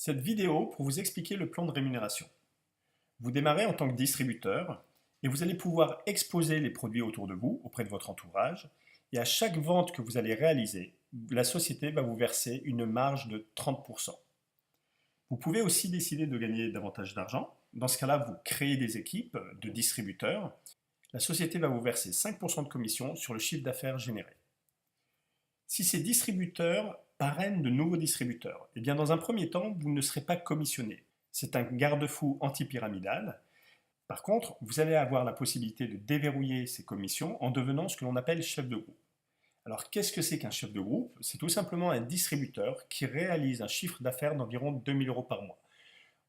Cette vidéo pour vous expliquer le plan de rémunération. Vous démarrez en tant que distributeur et vous allez pouvoir exposer les produits autour de vous, auprès de votre entourage, et à chaque vente que vous allez réaliser, la société va vous verser une marge de 30%. Vous pouvez aussi décider de gagner davantage d'argent. Dans ce cas-là, vous créez des équipes de distributeurs. La société va vous verser 5% de commission sur le chiffre d'affaires généré. Si ces distributeurs parrainent de nouveaux distributeurs, eh bien dans un premier temps, vous ne serez pas commissionné. C'est un garde-fou antipyramidal. Par contre, vous allez avoir la possibilité de déverrouiller ces commissions en devenant ce que l'on appelle chef de groupe. Alors qu'est-ce que c'est qu'un chef de groupe? C'est tout simplement un distributeur qui réalise un chiffre d'affaires d'environ 2 000 € par mois.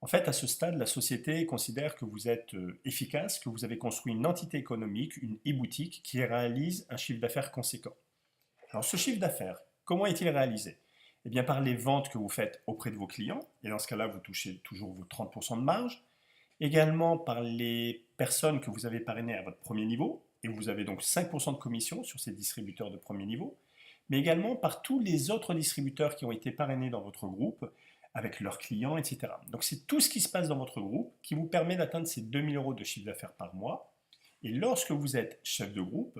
En fait, à ce stade, la société considère que vous êtes efficace, que vous avez construit une entité économique, une e-boutique, qui réalise un chiffre d'affaires conséquent. Alors ce chiffre d'affaires, comment est-il réalisé? Eh bien par les ventes que vous faites auprès de vos clients, et dans ce cas-là, vous touchez toujours vos 30% de marge. Également par les personnes que vous avez parrainées à votre premier niveau, et vous avez donc 5% de commission sur ces distributeurs de premier niveau, mais également par tous les autres distributeurs qui ont été parrainés dans votre groupe, avec leurs clients, etc. Donc c'est tout ce qui se passe dans votre groupe qui vous permet d'atteindre ces 2 000 € de chiffre d'affaires par mois. Et lorsque vous êtes chef de groupe,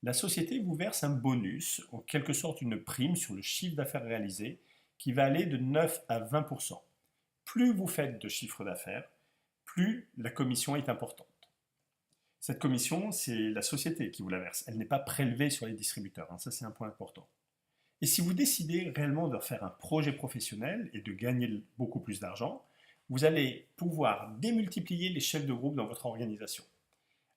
la société vous verse un bonus, en quelque sorte une prime sur le chiffre d'affaires réalisé, qui va aller de 9 à 20%. Plus vous faites de chiffre d'affaires, plus la commission est importante. Cette commission, c'est la société qui vous la verse. Elle n'est pas prélevée sur les distributeurs, ça c'est un point important. Et si vous décidez réellement de faire un projet professionnel et de gagner beaucoup plus d'argent, vous allez pouvoir démultiplier les chefs de groupe dans votre organisation.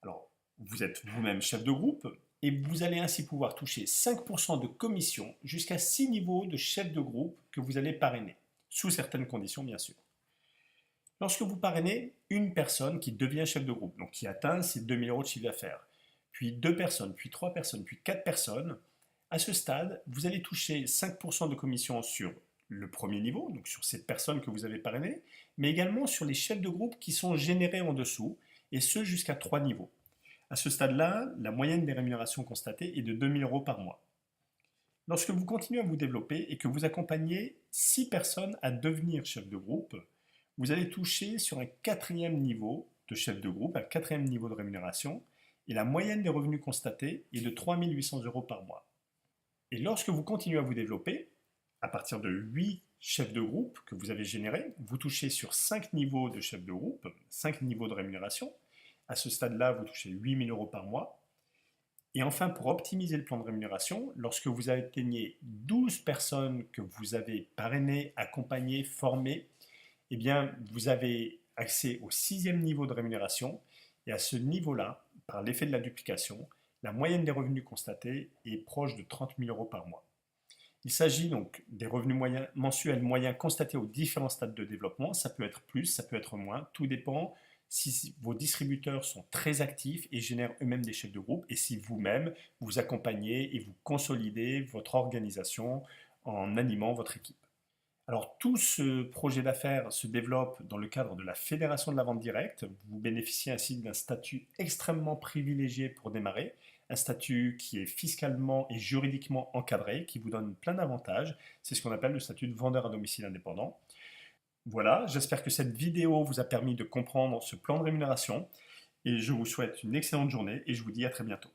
Alors, vous êtes vous-même chef de groupe et vous allez ainsi pouvoir toucher 5% de commission jusqu'à 6 niveaux de chef de groupe que vous allez parrainer, sous certaines conditions bien sûr. Lorsque vous parrainez une personne qui devient chef de groupe, donc qui atteint ces 2 000 € de chiffre d'affaires, puis 2 personnes, puis 3 personnes, puis 4 personnes, à ce stade, vous allez toucher 5% de commission sur le premier niveau, donc sur cette personne que vous avez parrainée, mais également sur les chefs de groupe qui sont générés en dessous, et ce jusqu'à 3 niveaux. À ce stade-là, la moyenne des rémunérations constatées est de 2 000 € par mois. Lorsque vous continuez à vous développer et que vous accompagnez 6 personnes à devenir chef de groupe, vous allez toucher sur un 4e niveau de chef de groupe, un 4e niveau de rémunération, et la moyenne des revenus constatés est de 3 800 € par mois. Et lorsque vous continuez à vous développer, à partir de 8 chefs de groupe que vous avez générés, vous touchez sur 5 niveaux de chef de groupe, 5 niveaux de rémunération. À ce stade-là, vous touchez 8 000 € par mois. Et enfin, pour optimiser le plan de rémunération, lorsque vous atteignez 12 personnes que vous avez parrainées, accompagnées, formées, eh bien, vous avez accès au 6e niveau de rémunération. Et à ce niveau-là, par l'effet de la duplication, la moyenne des revenus constatés est proche de 30 000 € par mois. Il s'agit donc des revenus mensuels moyens constatés aux différents stades de développement. Ça peut être plus, ça peut être moins, tout dépend si vos distributeurs sont très actifs et génèrent eux-mêmes des chefs de groupe, et si vous-même vous accompagnez et vous consolidez votre organisation en animant votre équipe. Alors tout ce projet d'affaires se développe dans le cadre de la Fédération de la vente directe. Vous bénéficiez ainsi d'un statut extrêmement privilégié pour démarrer, un statut qui est fiscalement et juridiquement encadré, qui vous donne plein d'avantages. C'est ce qu'on appelle le statut de vendeur à domicile indépendant. Voilà, j'espère que cette vidéo vous a permis de comprendre ce plan de rémunération et je vous souhaite une excellente journée et je vous dis à très bientôt.